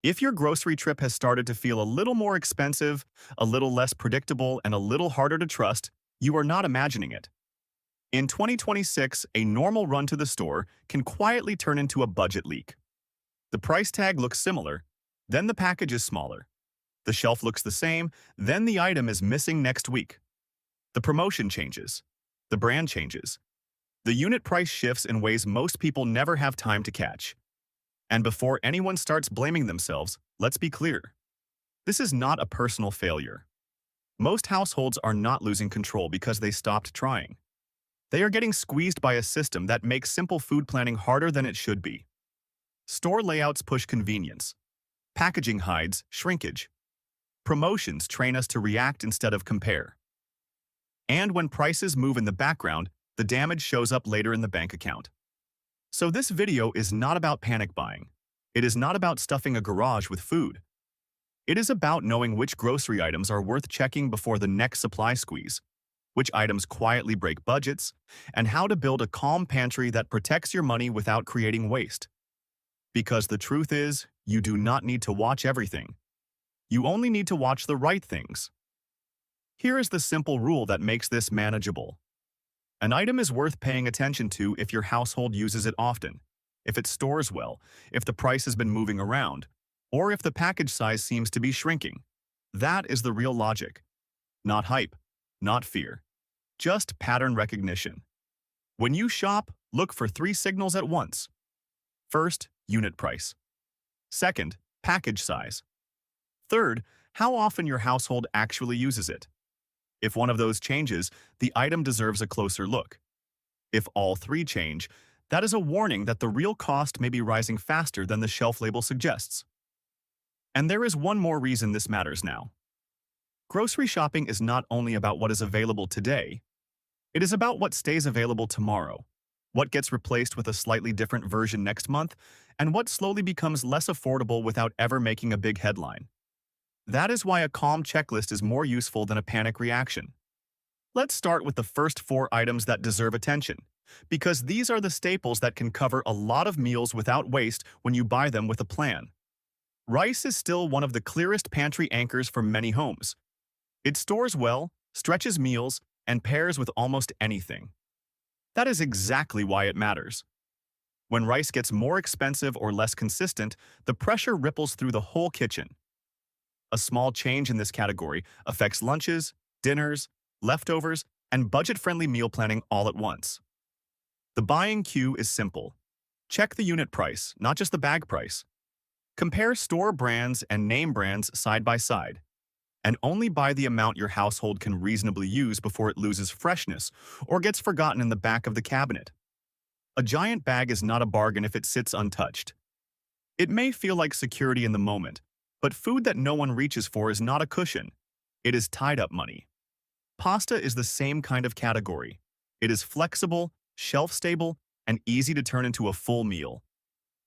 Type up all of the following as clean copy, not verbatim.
If your grocery trip has started to feel a little more expensive, a little less predictable, and a little harder to trust, you are not imagining it. In 2026, a normal run to the store can quietly turn into a budget leak. The price tag looks similar, then the package is smaller. The shelf looks the same, then the item is missing next week. The promotion changes. The brand changes. The unit price shifts in ways most people never have time to catch. And before anyone starts blaming themselves, let's be clear. This is not a personal failure. Most households are not losing control because they stopped trying. They are getting squeezed by a system that makes simple food planning harder than it should be. Store layouts push convenience. Packaging hides shrinkage. Promotions train us to react instead of compare. And when prices move in the background, the damage shows up later in the bank account. So this video is not about panic buying. It is not about stuffing a garage with food. It is about knowing which grocery items are worth checking before the next supply squeeze, which items quietly break budgets, and how to build a calm pantry that protects your money without creating waste. Because the truth is, you do not need to watch everything. You only need to watch the right things. Here is the simple rule that makes this manageable. An item is worth paying attention to if your household uses it often, if it stores well, if the price has been moving around, or if the package size seems to be shrinking. That is the real logic. Not hype, not fear. Just pattern recognition. When you shop, look for 3 signals at once. First, unit price. Second, package size. Third, how often your household actually uses it. If one of those changes, the item deserves a closer look. If all 3 change, that is a warning that the real cost may be rising faster than the shelf label suggests. And there is one more reason this matters now. Grocery shopping is not only about what is available today, it is about what stays available tomorrow, what gets replaced with a slightly different version next month, and what slowly becomes less affordable without ever making a big headline. That is why a calm checklist is more useful than a panic reaction. Let's start with the first 4 items that deserve attention, because these are the staples that can cover a lot of meals without waste when you buy them with a plan. Rice is still one of the clearest pantry anchors for many homes. It stores well, stretches meals, and pairs with almost anything. That is exactly why it matters. When rice gets more expensive or less consistent, the pressure ripples through the whole kitchen. A small change in this category affects lunches, dinners, leftovers, and budget-friendly meal planning all at once. The buying cue is simple. Check the unit price, not just the bag price. Compare store brands and name brands side by side, and only buy the amount your household can reasonably use before it loses freshness or gets forgotten in the back of the cabinet. A giant bag is not a bargain if it sits untouched. It may feel like security in the moment, but food that no one reaches for is not a cushion. It is tied-up money. Pasta is the same kind of category. It is flexible, shelf-stable, and easy to turn into a full meal.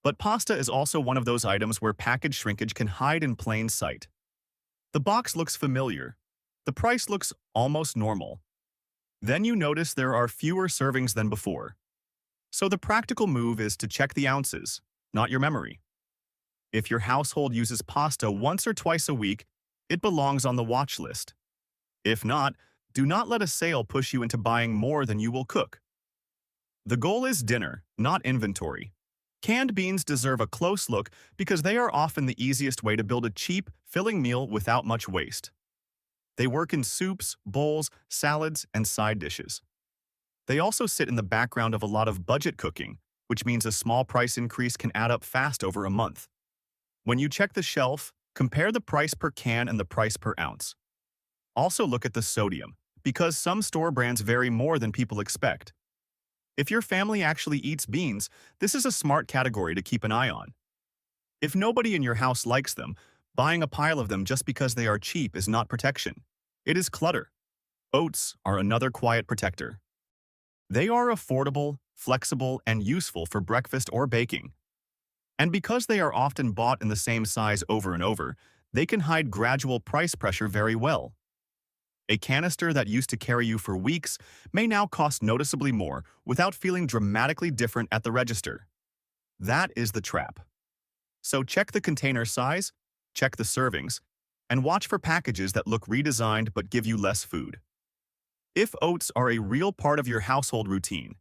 But pasta is also one of those items where package shrinkage can hide in plain sight. The box looks familiar. The price looks almost normal. Then you notice there are fewer servings than before. So the practical move is to check the ounces, not your memory. If your household uses pasta once or twice a week, it belongs on the watch list. If not, do not let a sale push you into buying more than you will cook. The goal is dinner, not inventory. Canned beans deserve a close look because they are often the easiest way to build a cheap, filling meal without much waste. They work in soups, bowls, salads, and side dishes. They also sit in the background of a lot of budget cooking, which means a small price increase can add up fast over a month. When you check the shelf, compare the price per can and the price per ounce. Also look at the sodium, because some store brands vary more than people expect. If your family actually eats beans, this is a smart category to keep an eye on. If nobody in your house likes them, buying a pile of them just because they are cheap is not protection. It is clutter. Oats are another quiet protector. They are affordable, flexible, and useful for breakfast or baking. And because they are often bought in the same size over and over, they can hide gradual price pressure very well. A canister that used to carry you for weeks may now cost noticeably more without feeling dramatically different at the register. That is the trap. So check the container size, check the servings, and watch for packages that look redesigned but give you less food. If oats are a real part of your household routine,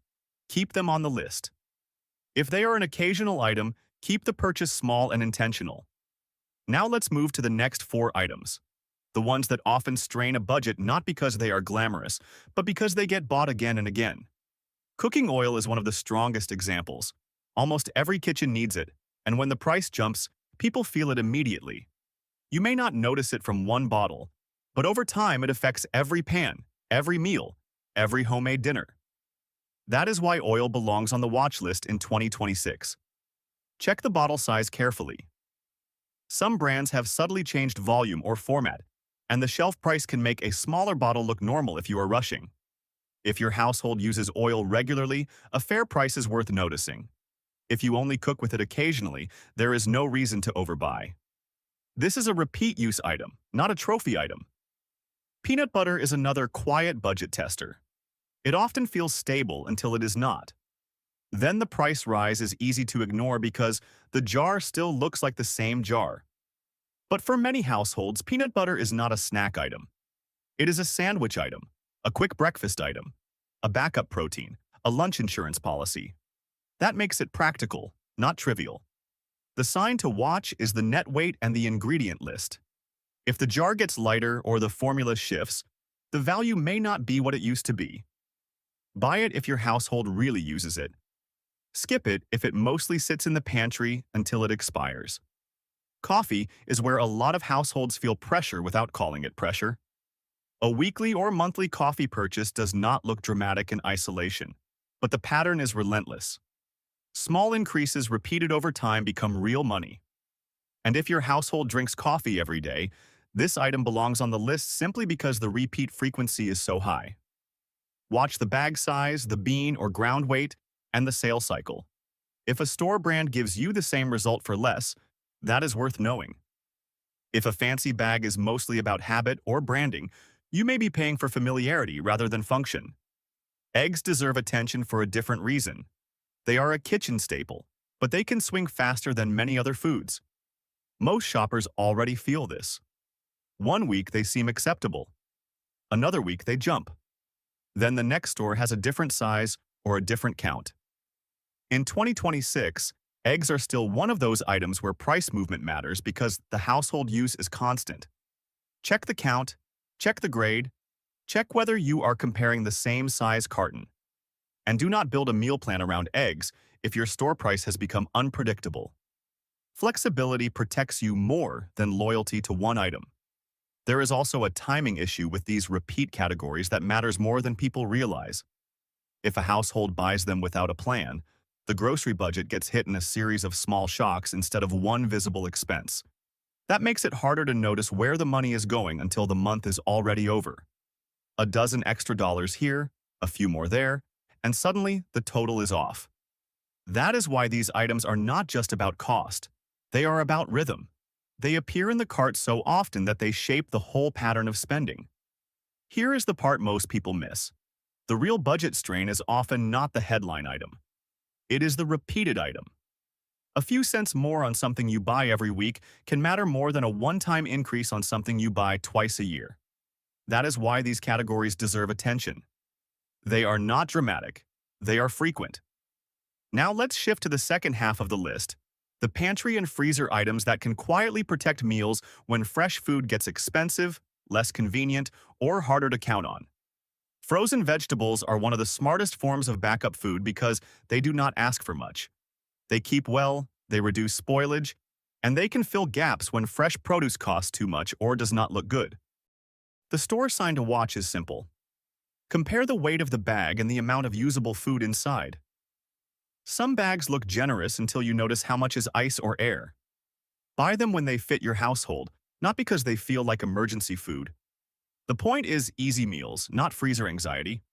keep them on the list. If they are an occasional item, keep the purchase small and intentional. Now let's move to the next 4 items. The ones that often strain a budget not because they are glamorous, but because they get bought again and again. Cooking oil is one of the strongest examples. Almost every kitchen needs it, and when the price jumps, people feel it immediately. You may not notice it from one bottle, but over time it affects every pan, every meal, every homemade dinner. That is why oil belongs on the watch list in 2026. Check the bottle size carefully. Some brands have subtly changed volume or format, and the shelf price can make a smaller bottle look normal if you are rushing. If your household uses oil regularly, a fair price is worth noticing. If you only cook with it occasionally, there is no reason to overbuy. This is a repeat-use item, not a trophy item. Peanut butter is another quiet budget tester. It often feels stable until it is not. Then the price rise is easy to ignore because the jar still looks like the same jar. But for many households, peanut butter is not a snack item. It is a sandwich item, a quick breakfast item, a backup protein, a lunch insurance policy. That makes it practical, not trivial. The sign to watch is the net weight and the ingredient list. If the jar gets lighter or the formula shifts, the value may not be what it used to be. Buy it if your household really uses it. Skip it if it mostly sits in the pantry until it expires. Coffee is where a lot of households feel pressure without calling it pressure. A weekly or monthly coffee purchase does not look dramatic in isolation, but the pattern is relentless. Small increases repeated over time become real money. And if your household drinks coffee every day, this item belongs on the list simply because the repeat frequency is so high. Watch the bag size, the bean or ground weight, and the sale cycle. If a store brand gives you the same result for less, that is worth knowing. If a fancy bag is mostly about habit or branding, you may be paying for familiarity rather than function. Eggs deserve attention for a different reason. They are a kitchen staple, but they can swing faster than many other foods. Most shoppers already feel this. One week they seem acceptable. Another week they jump. Then the next store has a different size or a different count. In 2026, eggs are still one of those items where price movement matters because the household use is constant. Check the count, check the grade, check whether you are comparing the same size carton. And do not build a meal plan around eggs if your store price has become unpredictable. Flexibility protects you more than loyalty to one item. There is also a timing issue with these repeat categories that matters more than people realize. If a household buys them without a plan, the grocery budget gets hit in a series of small shocks instead of one visible expense. That makes it harder to notice where the money is going until the month is already over. A dozen extra dollars here, a few more there, and suddenly the total is off. That is why these items are not just about cost. They are about rhythm. They appear in the cart so often that they shape the whole pattern of spending. Here is the part most people miss. The real budget strain is often not the headline item. It is the repeated item. A few cents more on something you buy every week can matter more than a one-time increase on something you buy twice a year. That is why these categories deserve attention. They are not dramatic. They are frequent. Now let's shift to the second half of the list, the pantry and freezer items that can quietly protect meals when fresh food gets expensive, less convenient, or harder to count on. Frozen vegetables are one of the smartest forms of backup food because they do not ask for much. They keep well, they reduce spoilage, and they can fill gaps when fresh produce costs too much or does not look good. The store sign to watch is simple. Compare the weight of the bag and the amount of usable food inside. Some bags look generous until you notice how much is ice or air. Buy them when they fit your household, not because they feel like emergency food. The point is easy meals, not freezer anxiety.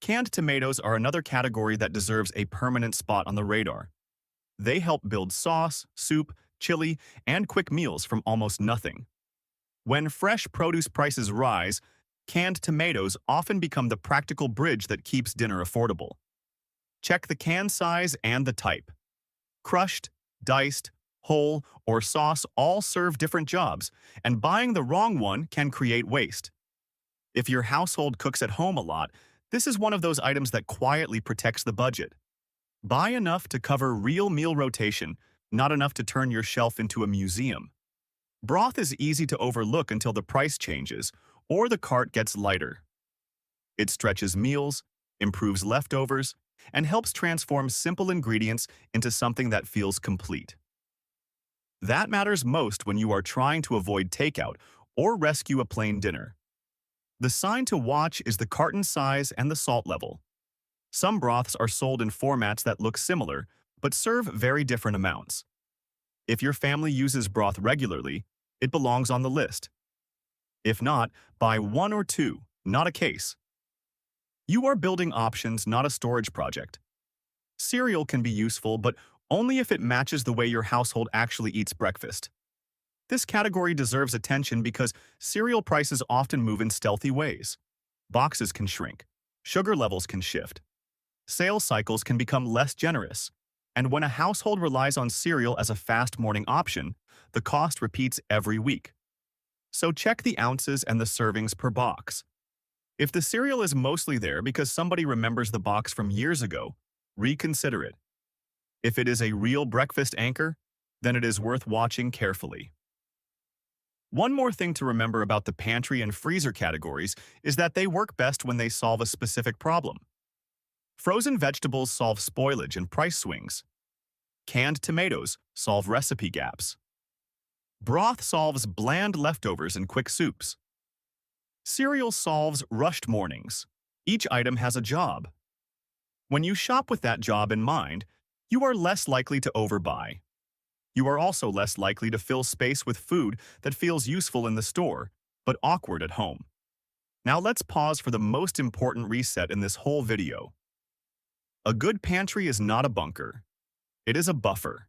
Canned tomatoes are another category that deserves a permanent spot on the radar. They help build sauce, soup, chili, and quick meals from almost nothing. When fresh produce prices rise, canned tomatoes often become the practical bridge that keeps dinner affordable. Check the can size and the type. Crushed, diced, whole, or sauce all serve different jobs, and buying the wrong one can create waste. If your household cooks at home a lot, this is one of those items that quietly protects the budget. Buy enough to cover real meal rotation, not enough to turn your shelf into a museum. Broth is easy to overlook until the price changes or the cart gets lighter. It stretches meals, improves leftovers, and helps transform simple ingredients into something that feels complete. That matters most when you are trying to avoid takeout or rescue a plain dinner. The sign to watch is the carton size and the salt level. Some broths are sold in formats that look similar, but serve very different amounts. If your family uses broth regularly, it belongs on the list. If not, buy one or two, not a case. You are building options, not a storage project. Cereal can be useful, but only if it matches the way your household actually eats breakfast. This category deserves attention because cereal prices often move in stealthy ways. Boxes can shrink. Sugar levels can shift. Sales cycles can become less generous. And when a household relies on cereal as a fast morning option, the cost repeats every week. So check the ounces and the servings per box. If the cereal is mostly there because somebody remembers the box from years ago, reconsider it. If it is a real breakfast anchor, then it is worth watching carefully. One more thing to remember about the pantry and freezer categories is that they work best when they solve a specific problem. Frozen vegetables solve spoilage and price swings. Canned tomatoes solve recipe gaps. Broth solves bland leftovers and quick soups. Cereal solves rushed mornings. Each item has a job. When you shop with that job in mind, you are less likely to overbuy. You are also less likely to fill space with food that feels useful in the store, but awkward at home. Now let's pause for the most important reset in this whole video. A good pantry is not a bunker. It is a buffer.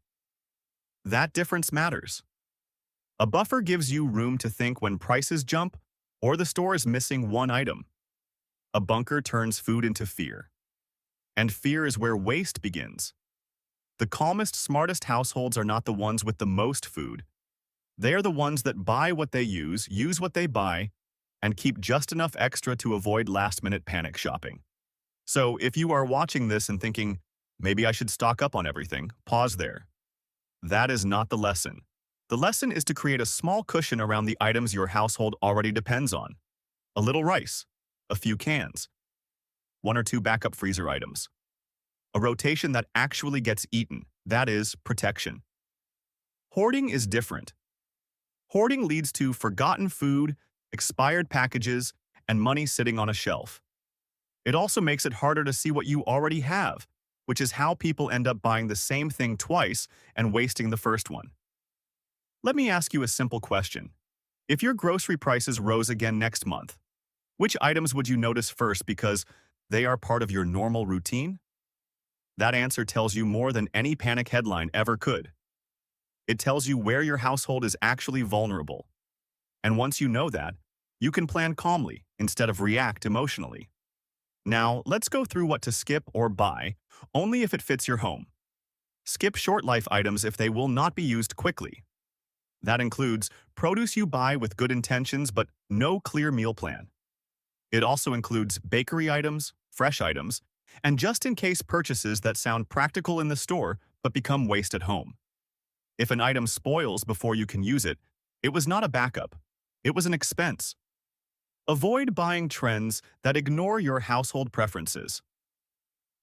That difference matters. A buffer gives you room to think when prices jump or the store is missing one item. A bunker turns food into fear. And fear is where waste begins. The calmest, smartest households are not the ones with the most food. They are the ones that buy what they use what they buy, and keep just enough extra to avoid last-minute panic shopping. So if you are watching this and thinking, maybe I should stock up on everything, pause there. That is not the lesson. The lesson is to create a small cushion around the items your household already depends on. A little rice, a few cans, one or two backup freezer items. A rotation that actually gets eaten, that is, protection. Hoarding is different. Hoarding leads to forgotten food, expired packages, and money sitting on a shelf. It also makes it harder to see what you already have, which is how people end up buying the same thing twice and wasting the first one. Let me ask you a simple question. If your grocery prices rose again next month, which items would you notice first because they are part of your normal routine? That answer tells you more than any panic headline ever could. It tells you where your household is actually vulnerable. And once you know that, you can plan calmly instead of react emotionally. Now, let's go through what to skip or buy, only if it fits your home. Skip short-life items if they will not be used quickly. That includes produce you buy with good intentions but no clear meal plan. It also includes bakery items, fresh items, and just-in-case purchases that sound practical in the store but become waste at home. If an item spoils before you can use it, it was not a backup. It was an expense. Avoid buying trends that ignore your household preferences.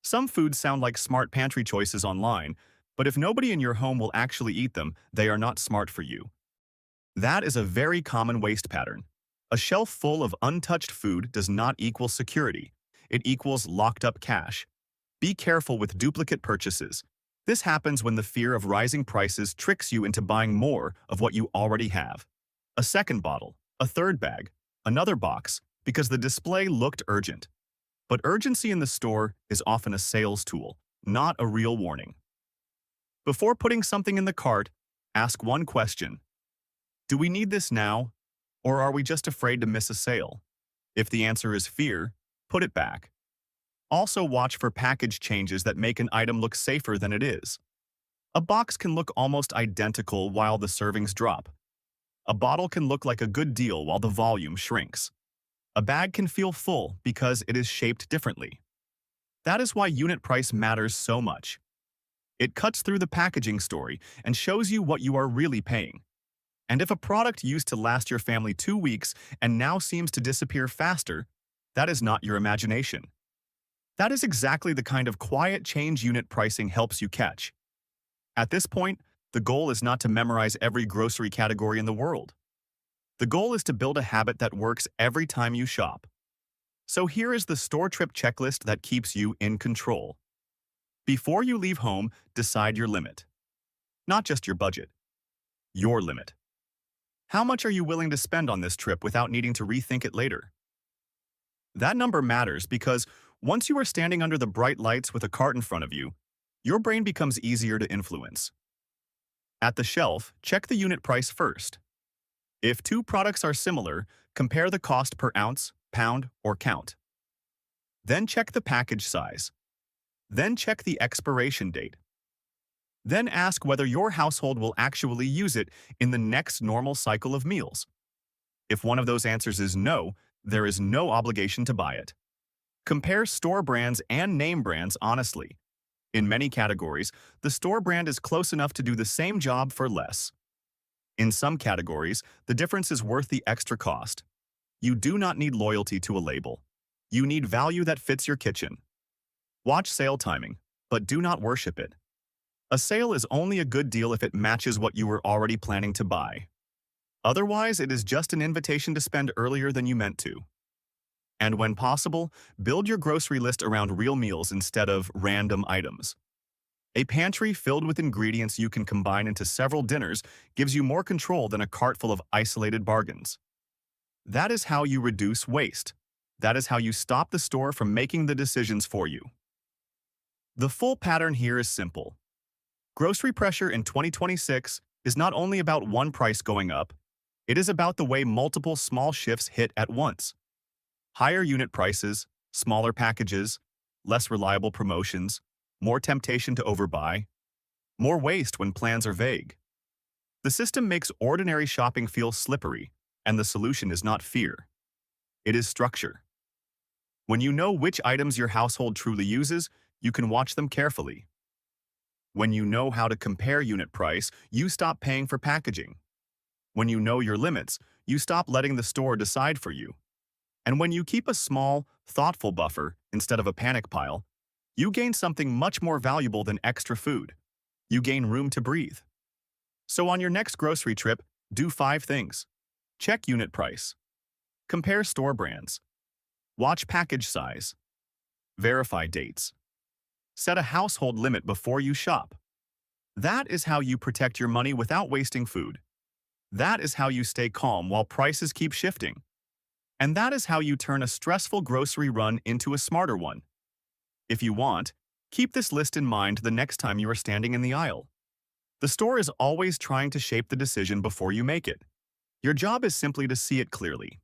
Some foods sound like smart pantry choices online, but if nobody in your home will actually eat them, they are not smart for you. That is a very common waste pattern. A shelf full of untouched food does not equal security. It equals locked-up cash. Be careful with duplicate purchases. This happens when the fear of rising prices tricks you into buying more of what you already have. A second bottle, a third bag, another box, because the display looked urgent. But urgency in the store is often a sales tool, not a real warning. Before putting something in the cart, ask one question. Do we need this now, or are we just afraid to miss a sale? If the answer is fear, put it back. Also watch for package changes that make an item look safer than it is. A box can look almost identical while the servings drop. A bottle can look like a good deal while the volume shrinks. A bag can feel full because it is shaped differently. That is why unit price matters so much. It cuts through the packaging story and shows you what you are really paying. And if a product used to last your family 2 weeks and now seems to disappear faster, that is not your imagination. That is exactly the kind of quiet change unit pricing helps you catch. At this point, the goal is not to memorize every grocery category in the world. The goal is to build a habit that works every time you shop. So here is the store trip checklist that keeps you in control. Before you leave home, decide your limit. Not just your budget. Your limit. How much are you willing to spend on this trip without needing to rethink it later? That number matters because once you are standing under the bright lights with a cart in front of you, your brain becomes easier to influence. At the shelf, check the unit price first. If two products are similar, compare the cost per ounce, pound, or count. Then check the package size. Then check the expiration date. Then ask whether your household will actually use it in the next normal cycle of meals. If one of those answers is no, there is no obligation to buy it. Compare store brands and name brands honestly. In many categories, the store brand is close enough to do the same job for less. In some categories, the difference is worth the extra cost. You do not need loyalty to a label. You need value that fits your kitchen. Watch sale timing, but do not worship it. A sale is only a good deal if it matches what you were already planning to buy. Otherwise, it is just an invitation to spend earlier than you meant to. And when possible, build your grocery list around real meals instead of random items. A pantry filled with ingredients you can combine into several dinners gives you more control than a cart full of isolated bargains. That is how you reduce waste. That is how you stop the store from making the decisions for you. The full pattern here is simple. Grocery pressure in 2026 is not only about one price going up, it is about the way multiple small shifts hit at once. Higher unit prices, smaller packages, less reliable promotions, more temptation to overbuy, more waste when plans are vague. The system makes ordinary shopping feel slippery, and the solution is not fear. It is structure. When you know which items your household truly uses, you can watch them carefully. When you know how to compare unit price, you stop paying for packaging. When you know your limits, you stop letting the store decide for you. And when you keep a small, thoughtful buffer instead of a panic pile, you gain something much more valuable than extra food. You gain room to breathe. So on your next grocery trip, do 5 things. Check unit price. Compare store brands. Watch package size. Verify dates. Set a household limit before you shop. That is how you protect your money without wasting food. That is how you stay calm while prices keep shifting. And that is how you turn a stressful grocery run into a smarter one. If you want, keep this list in mind the next time you are standing in the aisle. The store is always trying to shape the decision before you make it. Your job is simply to see it clearly.